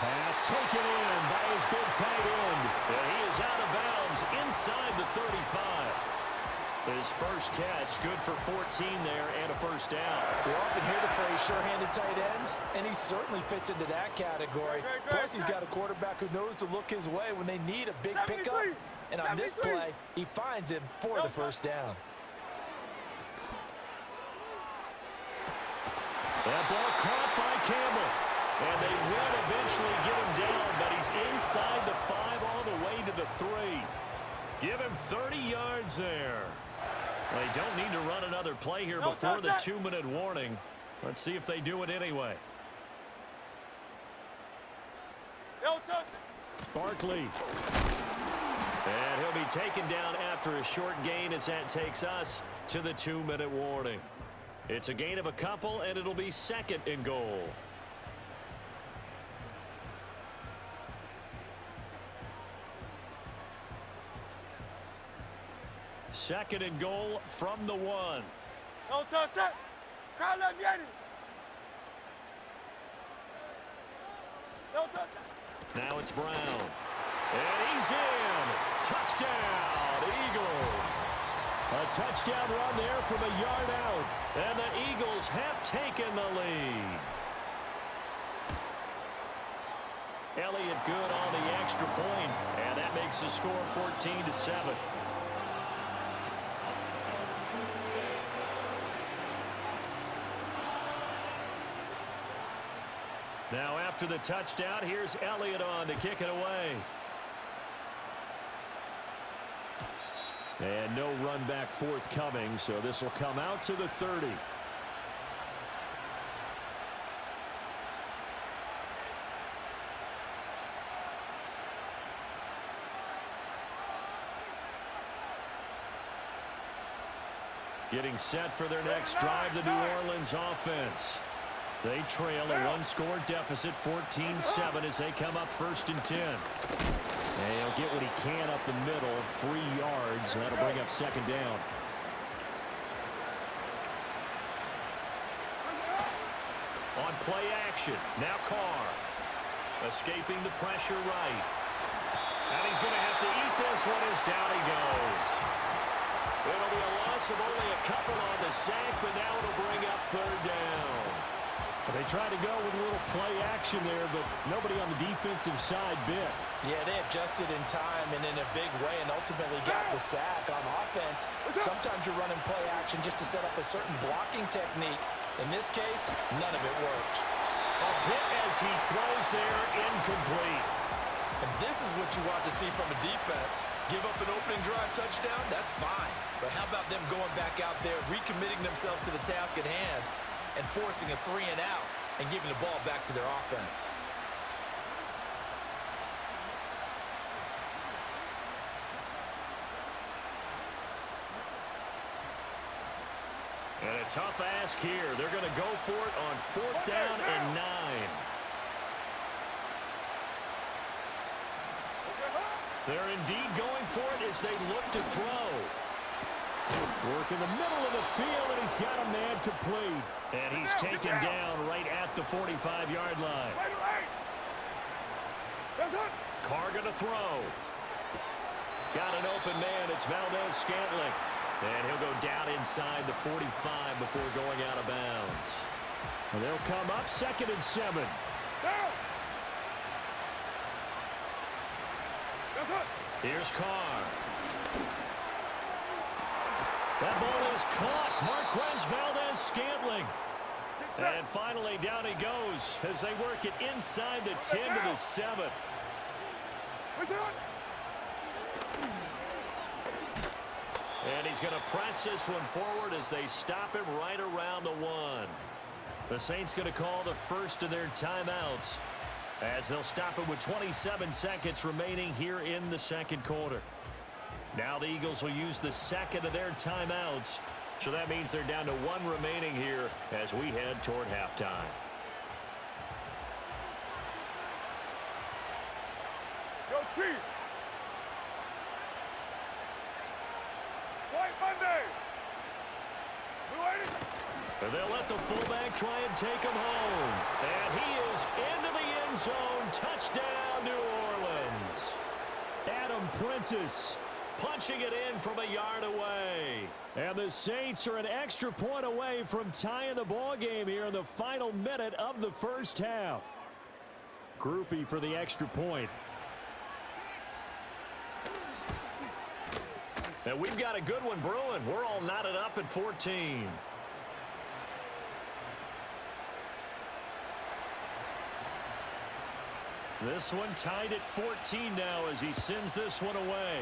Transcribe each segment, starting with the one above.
Pass taken in by his big tight end. And he is out of bounds inside the 35. His first catch, good for 14 there and a first down. We often hear the phrase sure-handed tight ends, and he certainly fits into that category. Plus, he's got a quarterback who knows to look his way when they need a big pickup. And on this play, he finds him for the first down. That ball caught by Campbell. And they will eventually get him down, but he's inside the 5 all the way to the 3. Give him 30 yards there. They don't need to run another play here before the 2-minute warning. Let's see if they do it anyway. Barkley. And he'll be taken down after a short gain as that takes us to the 2-minute warning. It's a gain of a couple, and it'll be 2nd and goal. Second and goal from the 1. Now it's Brown. And he's in. Touchdown, Eagles. A touchdown run there from a yard out. And the Eagles have taken the lead. Elliott good on the extra point, and that makes the score 14-7. Now after the touchdown, here's Elliott on to kick it away. And no run back forthcoming, so this will come out to the 30. Getting set for their next drive, the New Orleans offense. They trail a one-score deficit, 14-7, as they come up 1st and 10. And he'll get what he can up the middle, 3 yards. That'll bring up 2nd down. On play action, now Carr. Escaping the pressure right. And he's going to have to eat this one as down he goes. It'll be a loss of only a couple on the sack, but now it'll bring up 3rd down. They tried to go with a little play action there, but nobody on the defensive side bit. Yeah, they adjusted in time and in a big way and ultimately got the sack. On offense, sometimes you're running play action just to set up a certain blocking technique. In this case, none of it worked. A hit as he throws there, incomplete. And this is what you want to see from a defense. Give up an opening drive touchdown, that's fine. But how about them going back out there, recommitting themselves to the task at hand, and forcing a 3 and out and giving the ball back to their offense. And a tough ask here. They're going to go for it on 4th down and 9. They're indeed going for it as they look to throw. Work in the middle of the field, and he's got a man complete. And he's taken down right at the 45-yard line. Carr going to throw. Got an open man. It's Valdez-Scantling. And he'll go down inside the 45 before going out of bounds. And they'll come up 2nd and 7. Here's Carr. That ball is caught. Marquez Valdez-Scantling. And finally down he goes as they work it inside the 10 to the 7. And he's going to press this one forward as they stop him right around the 1. The Saints going to call the first of their timeouts as they'll stop it with 27 seconds remaining here in the 2nd quarter. Now the Eagles will use the 2nd of their timeouts. So that means they're down to 1 remaining here as we head toward halftime. Go Chief! White Monday! And they'll let the fullback try and take him home. And he is into the end end zone. Touchdown, New Orleans. Adam Prentice Punching it in from a yard away. And the Saints are an extra point away from tying the ball game here in the final minute of the first half. Groupie for the extra point. And we've got a good one brewing. We're all knotted up at 14. This one tied at 14 now as he sends this one away.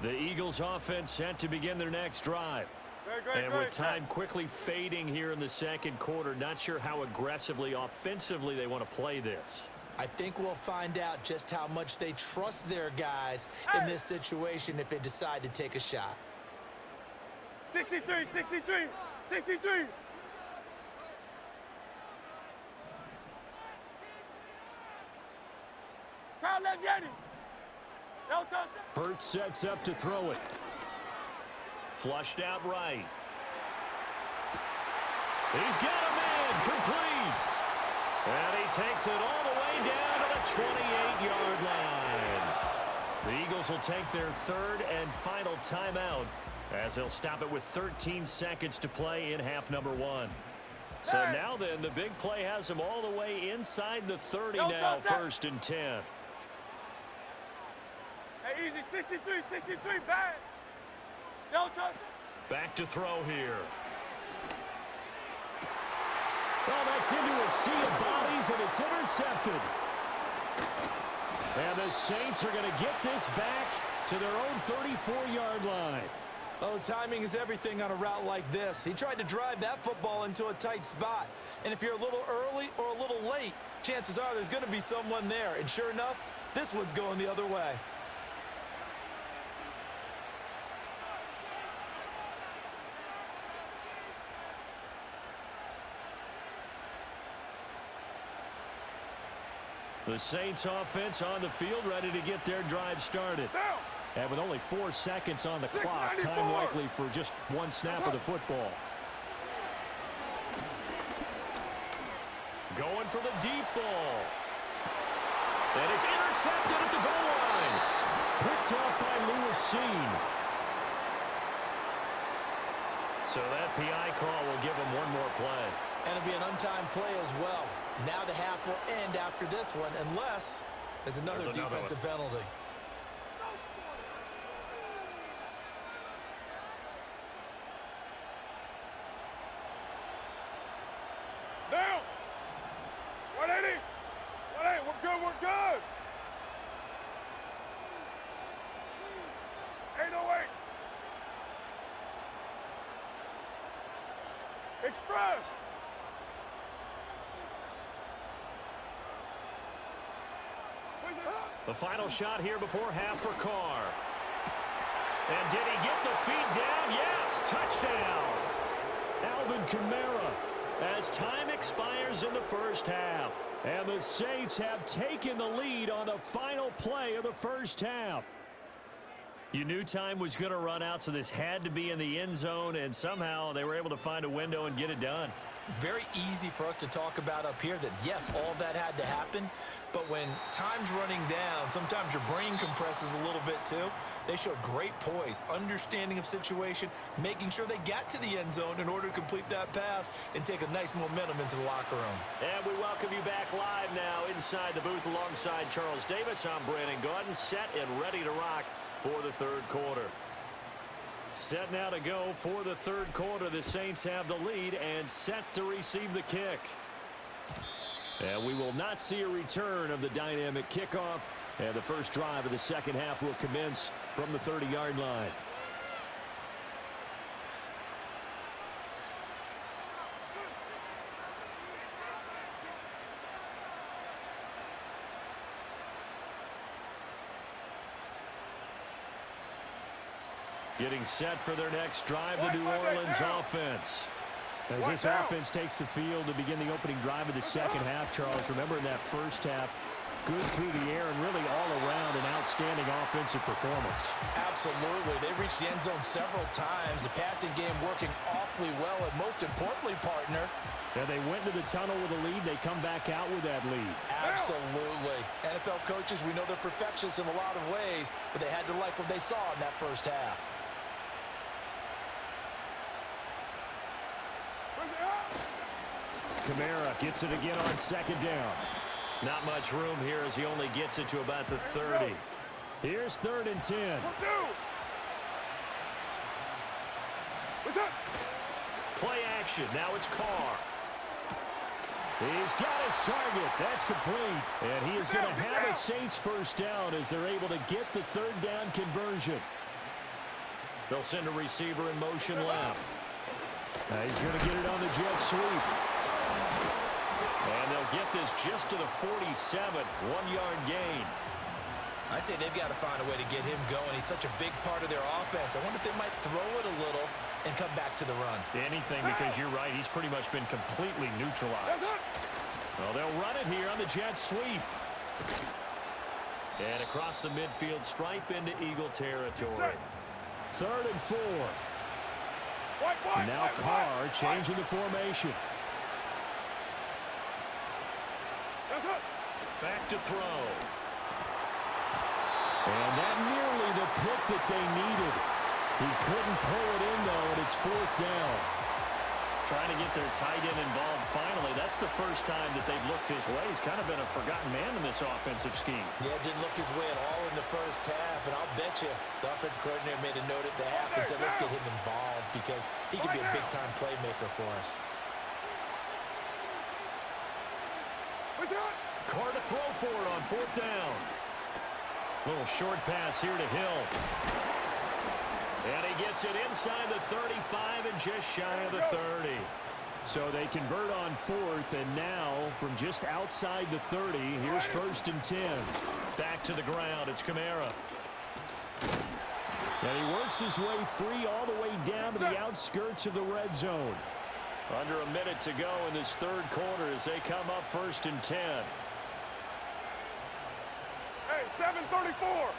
The Eagles offense set to begin their next drive. And with time quickly fading here in the second quarter, not sure how aggressively, offensively they want to play this. I think we'll find out just how much they trust their guys in this situation if they decide to take a shot. 63, 63, 63. Crowd left Yanni. No touchdown. Burt sets up to throw it. Flushed out right. He's got a man complete. And he takes it all the way down to the 28-yard line. The Eagles will take their third and final timeout as they'll stop it with 13 seconds to play in half number one. So now then, the big play has them all the way inside the 30 now, first and 10. Hey, easy, 63, 63, bang. No touch. Back to throw here. Well, that's into a sea of bodies, and it's intercepted. And the Saints are going to get this back to their own 34-yard line. Oh, timing is everything on a route like this. He tried to drive that football into a tight spot. And if you're a little early or a little late, chances are there's going to be someone there. And sure enough, this one's going the other way. The Saints offense on the field ready to get their drive started. And with only 4 seconds on the clock, time likely for just one snap of the football. Going for the deep ball. And it's intercepted at the goal line. Picked off by Lewis Seen. So that PI call will give him one more play. And it'll be an untimed play as well. Now the half will end after this one, unless there's another defensive penalty. Down. 180. 180. We're good. We're good. 808. Express. The final shot here before half for Carr. And did he get the feet down? Yes, touchdown. Alvin Kamara as time expires in the first half. And the Saints have taken the lead on the final play of the first half. You knew time was going to run out, so this had to be in the end zone, and somehow they were able to find a window and get it done. Very easy for us to talk about up here that, yes, all that had to happen. But when time's running down, sometimes your brain compresses a little bit too. They showed great poise, understanding of situation, making sure they got to the end zone in order to complete that pass and take a nice momentum into the locker room. And we welcome you back live now inside the booth alongside Charles Davis. I'm Brandon Gaudin, set and ready to rock for the third quarter. Set now to go for the third quarter. The Saints have the lead and set to receive the kick. And we will not see a return of the dynamic kickoff. And the first drive of the second half will commence from the 30-yard line. Getting set for their next drive, the New Orleans offense. As this offense takes the field to begin the opening drive of the second half, Charles, remember in that first half, good through the air and really all around an outstanding offensive performance. Absolutely. They reached the end zone several times. The passing game working awfully well, and most importantly, partner, And they went into the tunnel with a lead. They come back out with that lead. absolutely. NFL coaches, we know they're perfectionists in a lot of ways, but they had to like what they saw in that first half. Kamara gets it again on second down. Not much room here as he only gets it to about the 30. Here's 3rd and 10. Play action. Now it's Carr. He's got his target. That's complete. And he is going to have a Saints first down as they're able to get the 3rd down conversion. They'll send a receiver in motion left. Now he's going to get it on the jet sweep. And they'll get this just to the 47. 1-yard gain. I'd say they've got to find a way to get him going. He's such a big part of their offense. I wonder if they might throw it a little and come back to the run. Anything, because you're right. He's pretty much been completely neutralized. Well, they'll run it here on the jet sweep. And across the midfield stripe into Eagle territory. 3rd and 4. Now Carr changing the formation. Back to throw. And that nearly the pick that they needed. He couldn't pull it in, though, and it's 4th down. Trying to get their tight end involved finally. That's the first time that they've looked his way. He's kind of been a forgotten man in this offensive scheme. Yeah, didn't look his way at all in the first half, and I'll bet you the offensive coordinator made a note at the half and said, let's get him involved because he could be a big-time playmaker for us. Carr to throw for it on 4th down. Little short pass here to Hill. And he gets it inside the 35 and just shy of the 30. So they convert on 4th, and now from just outside the 30, here's 1st and 10. Back to the ground. It's Kamara. And he works his way free all the way down to the outskirts of the red zone. Under a minute to go in this 3rd quarter as they come up 1st and 10. Hey, 7:34.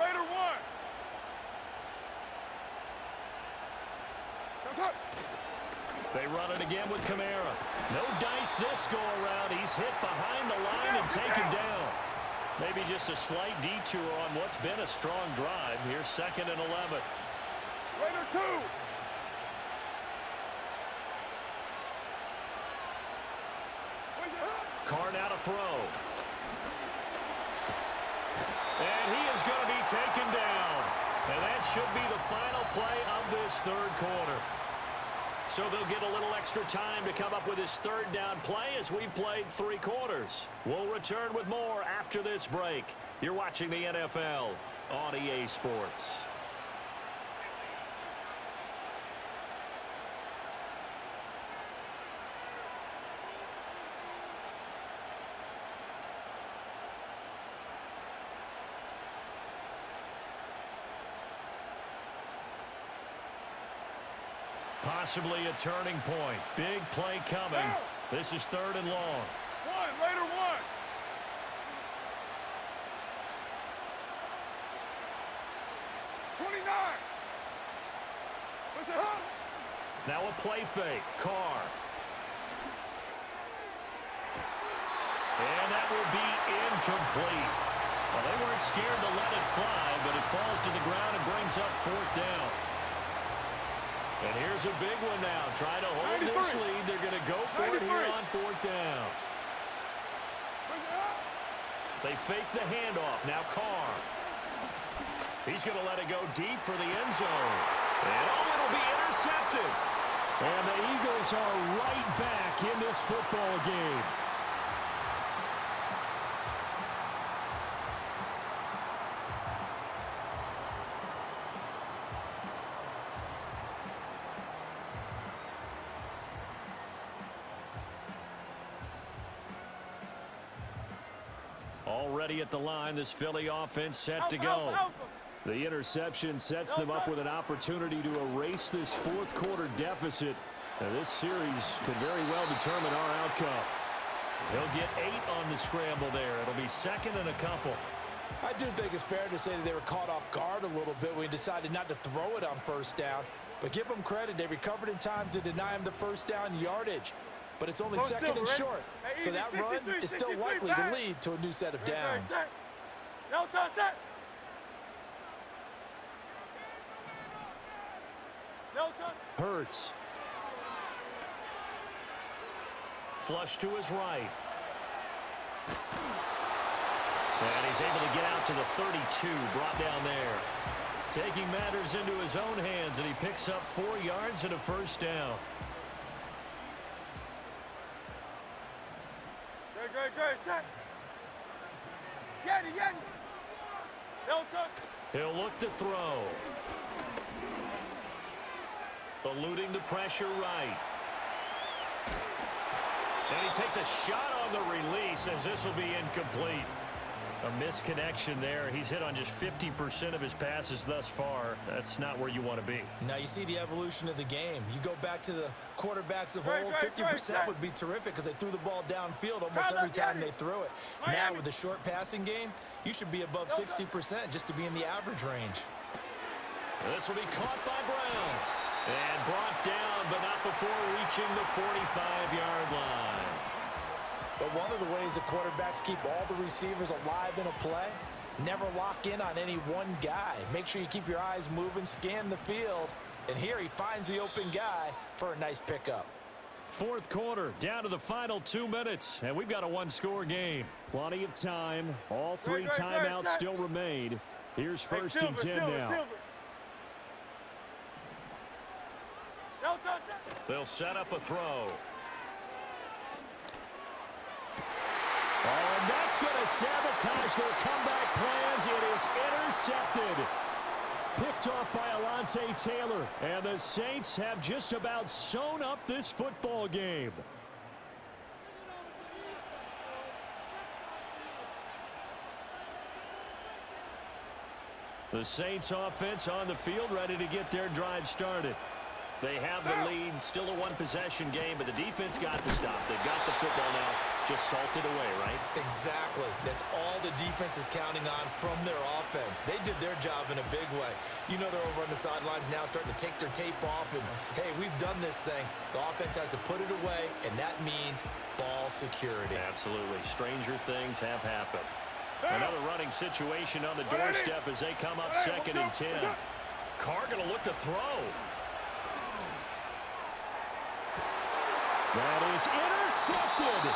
Raider one. They run it again with Kamara. No dice this go around. He's hit behind the line and taken down. Maybe just a slight detour on what's been a strong drive. Here's 2nd and 11. Raider two. Carr now to throw. And he is going to be taken down. And that should be the final play of this 3rd quarter. So they'll get a little extra time to come up with his 3rd down play as we've played 3 quarters. We'll return with more after this break. You're watching the NFL on EA Sports. Possibly a turning point. Big play coming. This is 3rd and long. Raider one. Now a play fake. Carr. And that will be incomplete. Well, they weren't scared to let it fly, but it falls to the ground and brings up 4th down. And here's a big one now. Trying to hold this lead. They're going to go for it here on 4th down. They fake the handoff. Now Carr. He's going to let it go deep for the end zone. And it'll be intercepted. And the Eagles are right back in this football game. Already at the line, this Philly offense set to go. The interception sets them up with an opportunity to erase this fourth quarter deficit. Now, this series could very well determine our outcome. He'll get 8 on the scramble there. It'll be second and a couple. I do think it's fair to say that they were caught off guard a little bit when he decided not to throw it on first down. But give them credit. They recovered in time to deny him the first down yardage. But it's only second and short. So that run is still likely to lead to a new set of downs. Hurts. Flush to his right. And he's able to get out to the 32, brought down there. Taking matters into his own hands, and he picks up 4 yards and a first down. He'll look to throw. Eluding the pressure right. And he takes a shot on the release as this will be incomplete. A misconnection there. He's hit on just 50% of his passes thus far. That's not where you want to be. Now you see the evolution of the game. You go back to the quarterbacks of old, 50% would be terrific because they threw the ball downfield almost every time they threw it. Now with the short passing game, you should be above 60% just to be in the average range. This will be caught by Brown. And brought down, but not before reaching the 45-yard line. But one of the ways the quarterbacks keep all the receivers alive in a play, never lock in on any one guy. Make sure you keep your eyes moving, scan the field. And here he finds the open guy for a nice pickup. Fourth quarter, down to the final 2 minutes, and we've got a one-score game. Plenty of time. All 3 timeouts still remain. Here's first and 10 now. They'll set up a throw. Oh, and that's going to sabotage their comeback plans. It is intercepted. Picked off by Alontae Taylor. And the Saints have just about sewn up this football game. The Saints offense on the field ready to get their drive started. They have the lead, still a one-possession game, but the defense got the stop. They've got the football now, just salted away, right? Exactly. That's all the defense is counting on from their offense. They did their job in a big way. You know they're over on the sidelines now starting to take their tape off, and, hey, we've done this thing. The offense has to put it away, and that means ball security. Absolutely. Stranger things have happened. Another running situation on the doorstep as they come up second and 10. Carr going to look to throw. That is intercepted.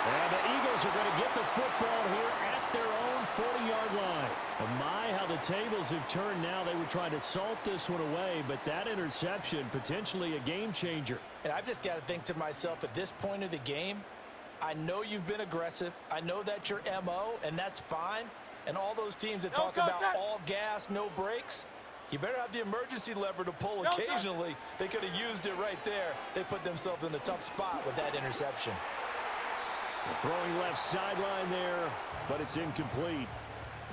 And the Eagles are going to get the football here at their own 40-yard line. Oh my, how the tables have turned now. They were trying to salt this one away, but that interception, potentially a game changer. And I've just got to think to myself, at this point of the game, I know you've been aggressive. I know that's your MO, and that's fine. And all those teams that talk about all gas, no brakes, you better have the emergency lever to pull occasionally. They could have used it right there. They put themselves in a tough spot with that interception. Throwing left sideline there, but it's incomplete.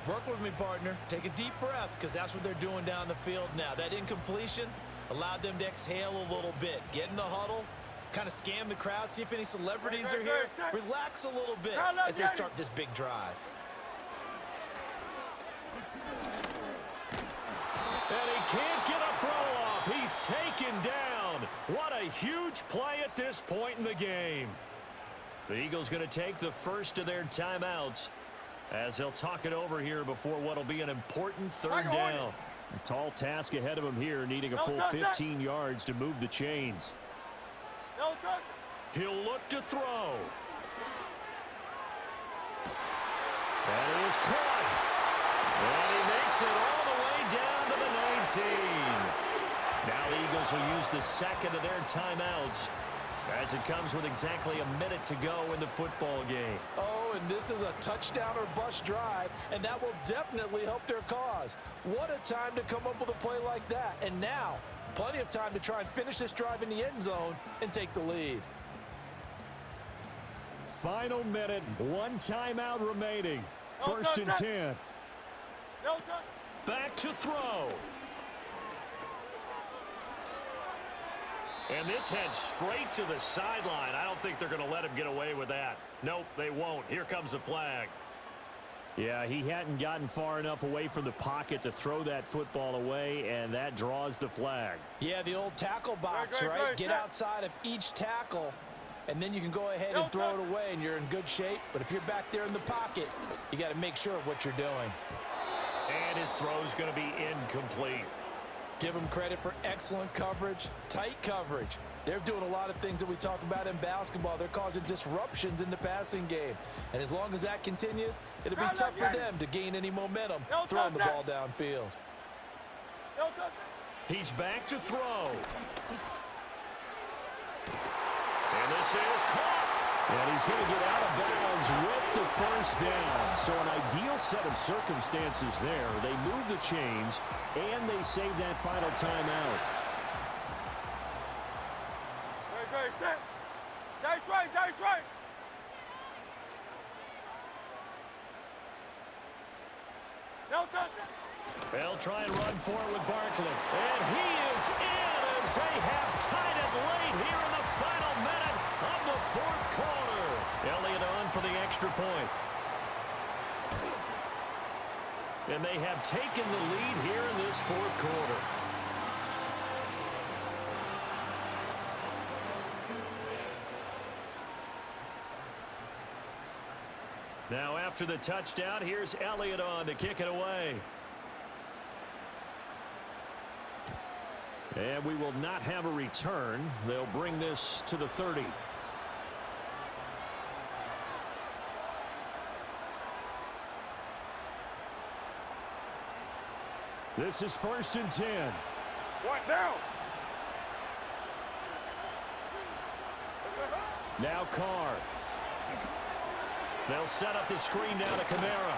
Work with me, partner. Take a deep breath, because that's what they're doing down the field now. That incompletion allowed them to exhale a little bit. Get in the huddle, kind of scan the crowd, see if any celebrities are here. Relax a little bit as they start this big drive. And he can't get a throw off. He's taken down. What a huge play at this point in the game. The Eagles going to take the first of their timeouts as they'll talk it over here before what will be an important third down. A tall task ahead of him here, needing a full 15 yards to move the chains. He'll look to throw. That is caught. And he makes it all the way down to the 19. Now the Eagles will use the second of their timeouts as it comes with exactly a minute to go in the football game. Oh, and this is a touchdown or bust drive, and that will definitely help their cause. What a time to come up with a play like that. And now, plenty of time to try and finish this drive in the end zone and take the lead. final minute, one timeout remaining. No First and touch. 10. No touch. Back to throw. And this heads straight to the sideline. I don't think they're going to let him get away with that. Nope, they won't. Here comes the flag. Yeah, he hadn't gotten far enough away from the pocket to throw that football away, and that draws the flag. Yeah, the old tackle box, Great, right? great, Get great. outside of each tackle, and then you can go ahead and throw it away, and you're in good shape. But if you're back there in the pocket, you got to make sure of what you're doing. And his throw's going to be incomplete. Give them credit for excellent coverage, tight coverage. They're doing a lot of things that we talk about in basketball. They're causing disruptions in the passing game. And as long as that continues, it'll be tough for them to gain any momentum throwing the ball downfield. No touch. He's back to throw. And this is caught. And he's going to get out of bounds with the first down. So an ideal set of circumstances there. They move the chains, and they save that final timeout. Great, set. Dice right, dice right. No touch. They'll try and run for it with Barkley. And he is in as they have tied it late here in the final minute of the fourth quarter. Elliott on for the extra point. And they have taken the lead here in this fourth quarter. Now after the touchdown, here's Elliott on to kick it away. And we will not have a return. They'll bring this to the 30. This is first and 10. What now? Now Carr. They'll set up the screen down to Kamara.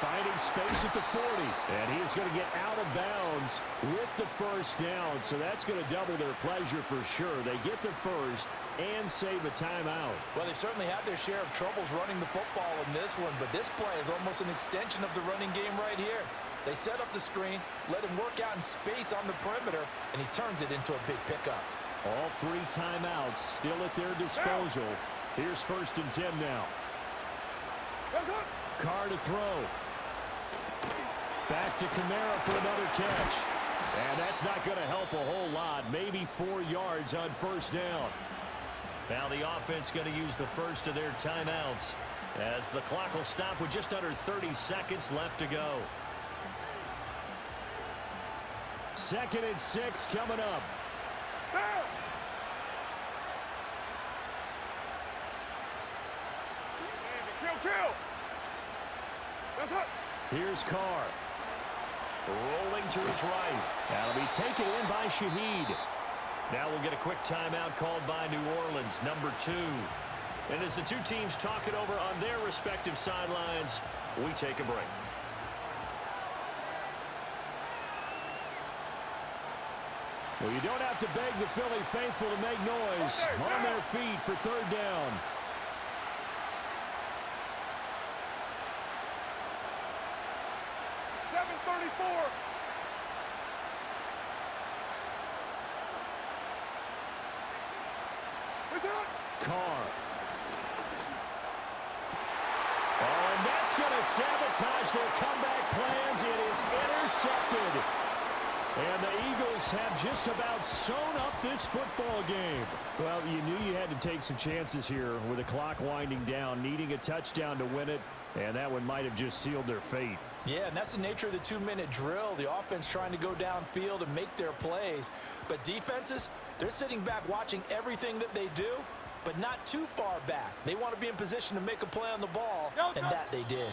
Finding space at the 40. And he is going to get out of bounds with the first down. So that's going to double their pleasure for sure. They get the first and save a timeout. Well, they certainly had their share of troubles running the football in this one, but this play is almost an extension of the running game right here. They set up the screen, let him work out in space on the perimeter, and he turns it into a big pickup. All three timeouts still at their disposal. Here's first and 10 now. Carr to throw. Back to Kamara for another catch. And that's not going to help a whole lot. Maybe 4 yards on first down. Now the offense going to use the first of their timeouts as the clock will stop with just under 30 seconds left to go. 2nd and 6 coming up. Kill. That's it. Here's Carr. Rolling to his right. That'll be taken in by Shaheed. Now we'll get a quick timeout called by New Orleans, number 2. And as the two teams talk it over on their respective sidelines, we take a break. Well, you don't have to beg the Philly faithful to make noise. On their feet for third down. Carr. Oh, and that's going to sabotage their comeback plans. It is intercepted. And the Eagles have just about sewn up this football game. Well, you knew you had to take some chances here with the clock winding down, needing a touchdown to win it, and that one might have just sealed their fate. Yeah, and that's the nature of the 2-minute drill. The offense trying to go downfield and make their plays. But defenses, they're sitting back watching everything that they do, but not too far back. They want to be in position to make a play on the ball, and that they did.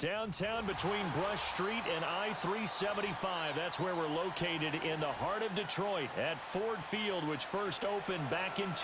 Downtown between Brush Street and I-375. That's where we're located in the heart of Detroit at Ford Field, which first opened back in